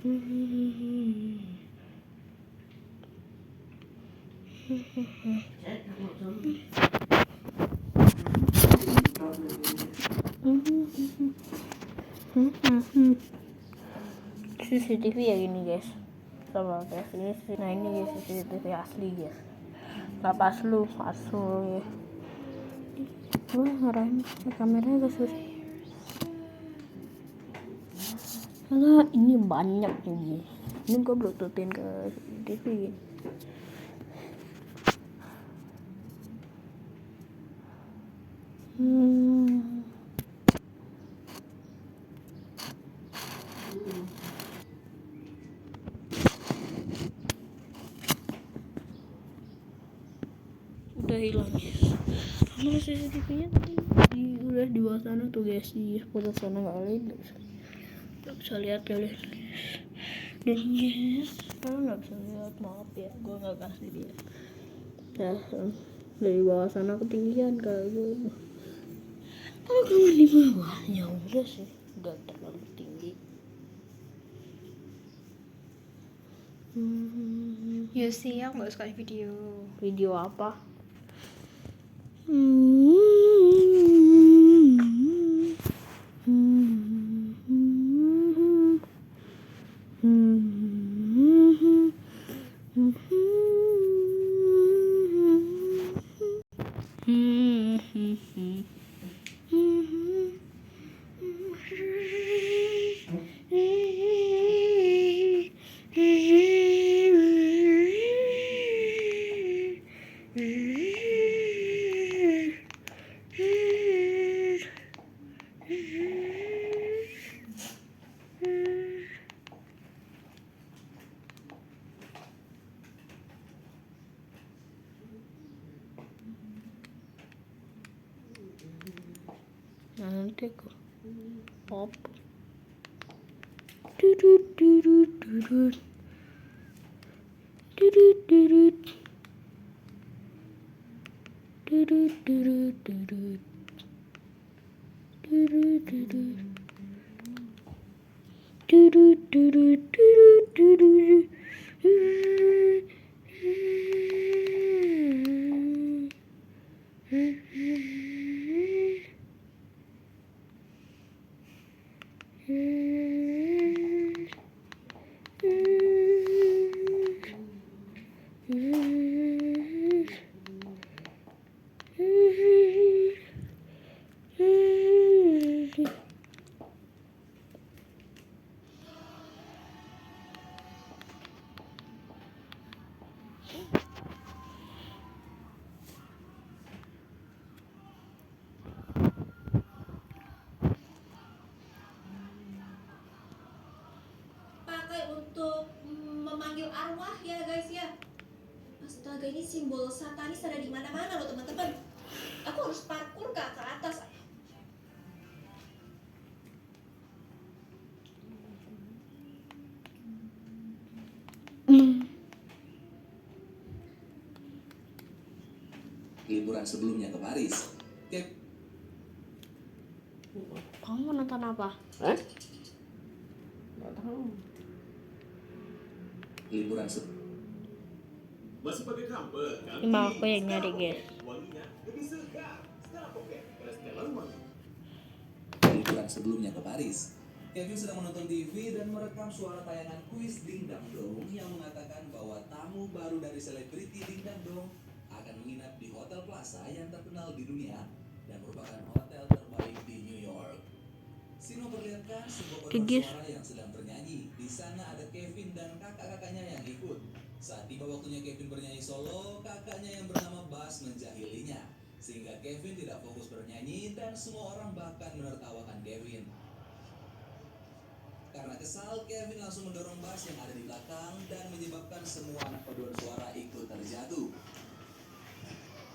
CCTV ya gini guys, sama guys ini. Nah ini guys CCTV asli guys, nggak palsu ya. Ngarahin kameranya agak susah karena ini banyak nih. Ini gue bluetoothin ke CCTV. Udah hilang guys. Mana CCTV-nya udah di bawah sana tuh guys, di sebelah sana nggak bisa lihat kalian. Dan guys, kalian nggak bisa lihat, maaf ya, gue nggak kasih dia. Ya, dari bawah sana ketinggian kalau kamar di bawah ya udah sih, nggak terlalu tinggi. Yosi, aku nggak suka video. Video apa? Nanti aku pop. Untuk memanggil arwah ya guys ya. Astaga, ini simbol satanis ada di mana-mana loh teman-teman. Aku harus parkur ke atas. Liburan sebelumnya ke Paris. Kamu nonton apa? Nggak tahu. Liburan Masih pakai kamper kan? Ini aku yang nyari guys. Wanginya lebih segar. Sekarang Pocket Stellar Wangi. Liburan sebelumnya ke Paris. Kevin sedang menonton TV dan merekam suara tayangan kuis Ding Dang Dong yang mengatakan bahwa tamu baru dari selebriti Ding Dang Dong akan menginap di Hotel Plaza yang terkenal di dunia dan merupakan hotel terbaik di New York. Sino perlihatkan sebuah paduan suara yang sedang bernyanyi. Di sana ada Kevin dan kakak-kakaknya yang ikut. Saat tiba waktunya Kevin bernyanyi solo, kakaknya yang bernama Bas menjahilinya. Sehingga Kevin tidak fokus bernyanyi dan semua orang bahkan menertawakan Kevin. Karena kesal, Kevin langsung mendorong Bas yang ada di belakang dan menyebabkan semua anak paduan suara ikut terjatuh.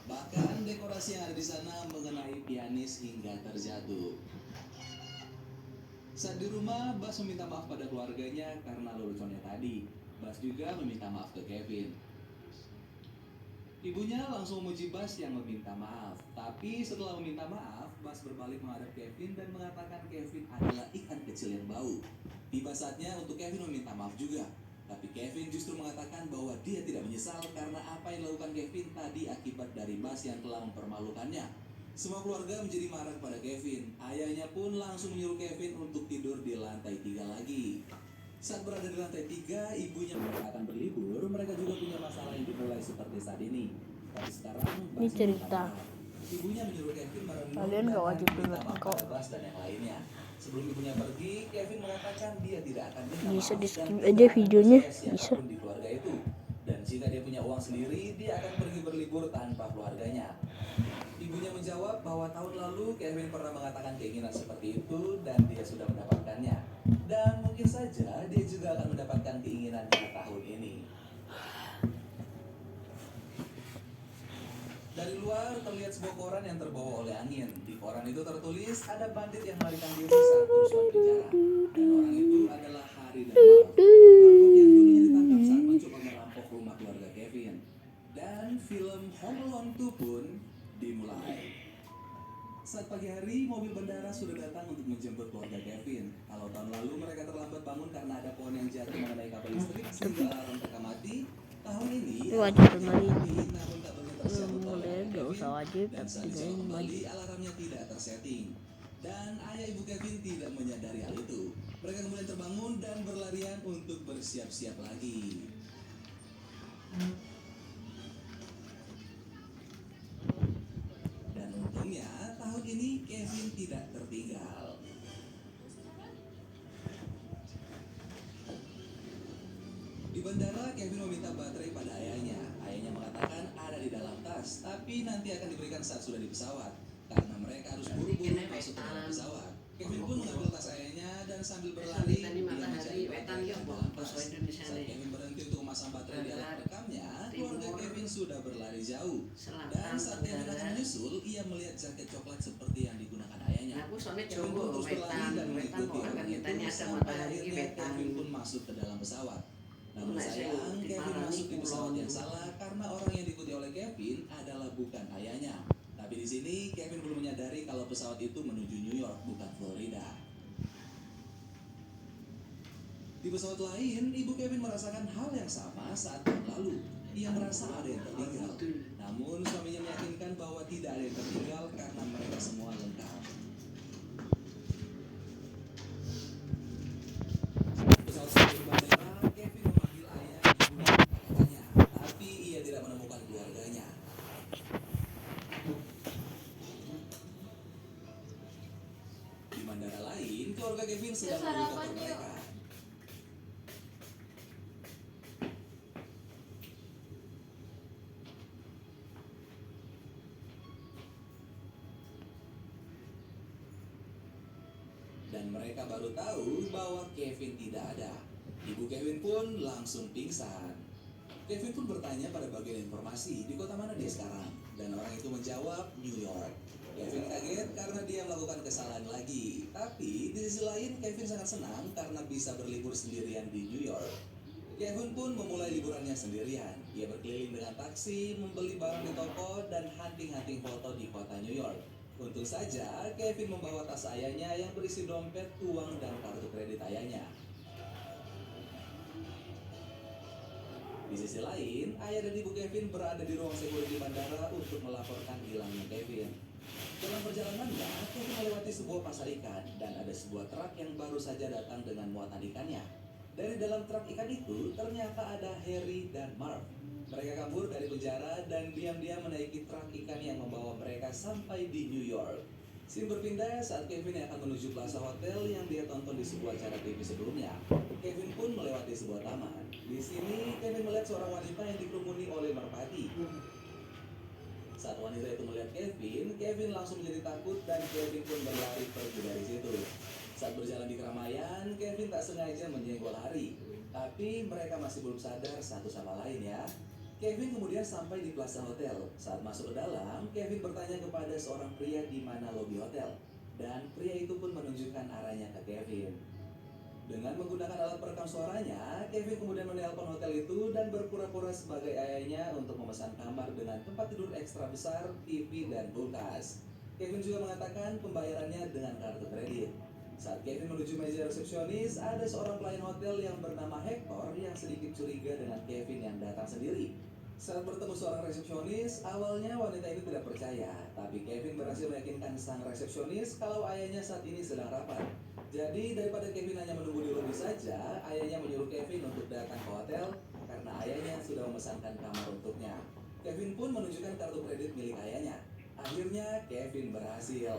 Bahkan dekorasi yang ada di sana mengenai pianis hingga terjatuh. Saat di rumah, Bas meminta maaf pada keluarganya karena leluconnya tadi. Bas juga meminta maaf ke Kevin. Ibunya langsung memuji Bas yang meminta maaf. Tapi setelah meminta maaf, Bas berbalik menghadap Kevin dan mengatakan Kevin adalah ikan kecil yang bau. Tiba saatnya untuk Kevin meminta maaf juga. Tapi Kevin justru mengatakan bahwa dia tidak menyesal karena apa yang dilakukan Kevin tadi akibat dari Bas yang telah mempermalukannya. Semua keluarga menjadi marah pada Kevin. Ayahnya pun langsung menyuruh Kevin untuk tidur di lantai 3 lagi. Saat berada di lantai 3, ibunya akan berlibur. Mereka juga punya masalah yang dimulai seperti saat ini. Tapi sekarang Ini cerita. Ibunya menyuruh Kevin merenung Kalian gak wajib minta dengar maaf kok. pada Bas dan yang lainnya. Sebelum ibunya pergi, Kevin mengatakan dia tidak akan minta Bisa maaf di dan skip tidak aja akan videonya, percaya bisa. siapapun di keluarga itu. Dan jika dia punya uang sendiri, dia akan pergi berlibur tanpa keluarganya. Ibunya menjawab bahwa tahun lalu Kevin pernah mengatakan keinginan seperti itu dan dia sudah mendapatkannya. Dan mungkin saja dia juga akan mendapatkan keinginannya tahun ini. Dari luar terlihat sebuah koran yang terbawa oleh angin. Di koran itu tertulis ada bandit yang melarikan diri saat kerusuhan penjara. Dan orang itu adalah Hari dan Marv. Perampok yang dulunya ditangkap saat mencoba merampok rumah keluarga Kevin. Dan film Home Alone 2 pun dimulai. Saat pagi hari, mobil bandara sudah datang untuk menjemput keluarga Kevin. Kalau tahun lalu mereka terlambat bangun karena ada pohon yang jatuh mengenai kabel listrik sehingga alarm mereka mati, tahun ini Tapi wajib dengerin. namun tak begitu tersambut oleh Kalian gak usah wajib, dan tapi saat dicoba dengerin kembali, wajib. alarmnya tidak tersetting. Dan ayah ibu Kevin tidak menyadari hal itu. Mereka kemudian terbangun dan berlarian untuk bersiap-siap lagi. Dan untungnya, tahun ini Kevin tidak tertinggal. Di bandara, Kevin meminta baterai pada ayahnya. Ayahnya mengatakan ada di dalam tas, tapi nanti akan diberikan saat sudah di pesawat. Karena mereka harus buru-buru masuk ke dalam pesawat. Kevin pun mengambil tas ayahnya dan sambil berlari, dia mencari baterai di dalam tas. Saat Kevin berhenti untuk memasang baterai di alat perekamnya, keluarga Kevin sudah berlari jauh. Dan saat Kevin akan menyusul, ia melihat jaket coklat seperti yang digunakan ayahnya. Aku soalnya Kevin pun jomblo, terus berlari dan mengikuti kok orang kan itu kita ini ada sampai matahari akhirnya wetan. Kevin pun masuk ke dalam pesawat. Namun Nah, saya sayang, Kevin diparani masuk di pesawat pulau. yang salah karena orang yang diikuti oleh Kevin adalah bukan ayahnya. Tapi di sini Kevin belum menyadari kalau pesawat itu menuju New York bukan Florida. Di pesawat lain, ibu Kevin merasakan hal yang sama saat tahun lalu. Ia merasa ada yang tertinggal. Namun suaminya meyakinkan bahwa tidak ada yang tertinggal karena mereka semua lengkap. Pesawat sampai di bandara, Kevin memanggil ayah, ibu, dan kakaknya, tapi ia tidak menemukan keluarganya. Di bandara lain, keluarga Kevin sedang menunggu koper mereka. Dan mereka baru tahu bahwa Kevin tidak ada. Ibu Kevin pun langsung pingsan. Kevin pun bertanya pada bagian informasi, di kota mana dia sekarang? Dan orang itu menjawab, New York. Kevin kaget karena dia melakukan kesalahan lagi. Tapi di sisi lain, Kevin sangat senang karena bisa berlibur sendirian di New York. Kevin pun memulai liburannya sendirian. Ia berkeliling dengan taksi, membeli barang di toko, dan hunting-hunting foto di kota New York. Untung saja, Kevin membawa tas ayahnya yang berisi dompet, uang, dan kartu kredit ayahnya. Di sisi lain, ayah dan ibu Kevin berada di ruang security bandara untuk melaporkan hilangnya Kevin. Dalam perjalanannya, Kevin melewati sebuah pasar ikan dan ada sebuah truk yang baru saja datang dengan muatan ikannya. Dari dalam truk ikan itu, ternyata ada Harry dan Marv. Mereka kabur dari penjara dan diam-diam menaiki truk ikan yang membawa mereka sampai di New York. Scene berpindah saat Kevin yang akan menuju plaza hotel yang dia tonton di sebuah acara TV sebelumnya. Kevin pun melewati sebuah taman. Di sini, Kevin melihat seorang wanita yang dikerumuni oleh merpati. Saat wanita itu melihat Kevin langsung menjadi takut dan Kevin pun berlari pergi dari situ. Saat berjalan di keramaian, Kevin tak sengaja menyenggol Hari. Tapi mereka masih belum sadar satu sama lain ya. Kevin kemudian sampai di plaza hotel. Saat masuk ke dalam, Kevin bertanya kepada seorang pria di mana lobi hotel. Dan pria itu pun menunjukkan arahnya ke Kevin. Dengan menggunakan alat perekam suaranya, Kevin kemudian menelpon hotel itu dan berpura-pura sebagai ayahnya untuk memesan kamar dengan tempat tidur ekstra besar, TV, dan kulkas. Kevin juga mengatakan pembayarannya dengan kartu kredit. Saat Kevin menuju meja resepsionis, ada seorang pelayan hotel yang bernama Hector yang sedikit curiga dengan Kevin yang datang sendiri. Saat bertemu seorang resepsionis, awalnya wanita itu tidak percaya, tapi Kevin berhasil meyakinkan sang resepsionis kalau ayahnya saat ini sedang rapat. Jadi daripada Kevin hanya menunggu di lobi saja, ayahnya menyuruh Kevin untuk datang ke hotel karena ayahnya sudah memesankan kamar untuknya. Kevin pun menunjukkan kartu kredit milik ayahnya. Akhirnya Kevin berhasil.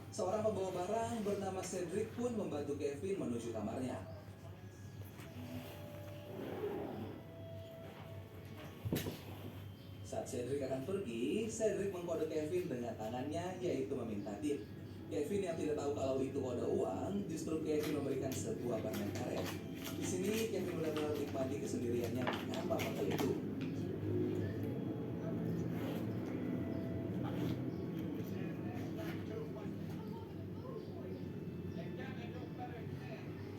Seorang pembawa barang bernama Cedric pun membantu Kevin menuju kamarnya. Saat Cedric akan pergi, Cedric mengkode Kevin dengan tangannya, yaitu meminta tip. Kevin yang tidak tahu kalau itu kode uang, justru Kevin memberikan sebuah permen karet. Di sini Kevin benar-benar nikmati kesendiriannya tanpa hotel itu.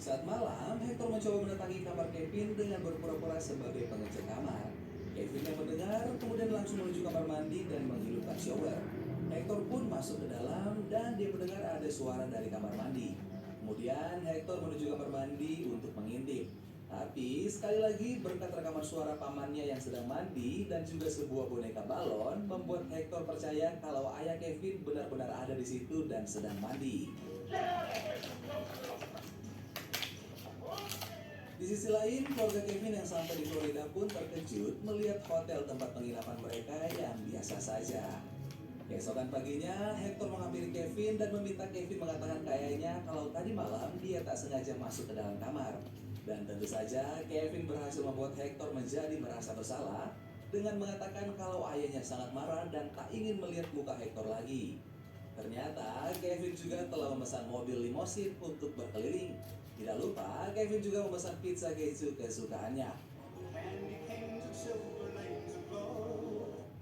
Saat malam, Hector mencoba mendatangi kamar Kevin dengan berpura-pura sebagai pengecek kamar. Kevin yang mendengar kemudian langsung menuju kamar mandi dan menghidupkan shower. Hector pun masuk ke dalam dan dia mendengar ada suara dari kamar mandi. Kemudian Hector menuju kamar mandi untuk mengintip. Tapi sekali lagi berkat rekaman suara pamannya yang sedang mandi dan juga sebuah boneka balon membuat Hector percaya kalau ayah Kevin benar-benar ada di situ dan sedang mandi. Di sisi lain, keluarga Kevin yang sampai di Florida pun terkejut melihat hotel tempat penginapan mereka yang biasa saja. Keesokan paginya, Hector menghampiri Kevin dan meminta Kevin mengatakan ke ayahnya kalau tadi malam dia tak sengaja masuk ke dalam kamar. Dan tentu saja, Kevin berhasil membuat Hector menjadi merasa bersalah dengan mengatakan kalau ayahnya sangat marah dan tak ingin melihat muka Hector lagi. Ternyata, Kevin juga telah memesan mobil limosin untuk berkeliling. Tidak lupa, Kevin juga memesan pizza keju kesukaannya.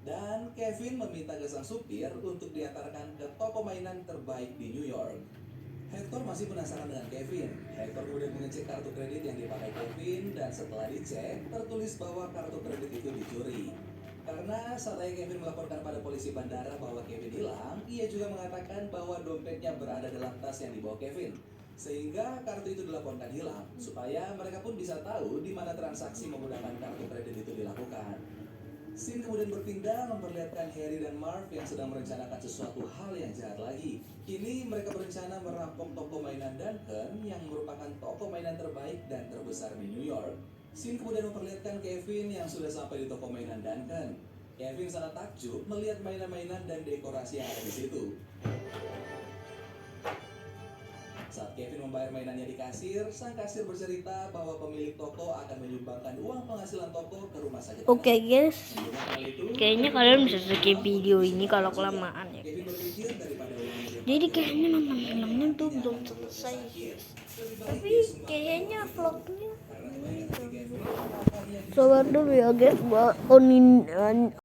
Dan Kevin meminta ke sang supir untuk diantarkan ke toko mainan terbaik di New York. Hector masih penasaran dengan Kevin. Hector kemudian mengecek kartu kredit yang dipakai Kevin dan setelah dicek, tertulis bahwa kartu kredit itu dicuri. Karena saat ayah Kevin melaporkan pada polisi bandara bahwa Kevin hilang, ia juga mengatakan bahwa dompetnya berada dalam tas yang dibawa Kevin. Sehingga kartu itu dilaporkan hilang, supaya mereka pun bisa tahu di mana transaksi menggunakan kartu kredit itu dilakukan. Scene kemudian berpindah memperlihatkan Harry dan Marv yang sedang merencanakan sesuatu hal yang jahat lagi. Kini mereka berencana merampok toko mainan Duncan yang merupakan toko mainan terbaik dan terbesar di New York. Scene kemudian memperlihatkan Kevin yang sudah sampai di toko mainan Duncan. Kevin sangat takjub melihat mainan-mainan dan dekorasi yang ada di situ. Saat Kevin membayar mainannya di kasir, sang kasir bercerita bahwa pemilik toko akan menyumbangkan uang penghasilan toko ke rumah sakit. Oke guys, Mendengar hal itu, kayaknya kalian bisa skip video ini kalau kelamaan ya. Kevin berpikir daripada uangnya Jadi kayaknya nonton filmnya tuh belum selesai guys. Tapi kayaknya vlognya sabar dulu ya guys, buat onin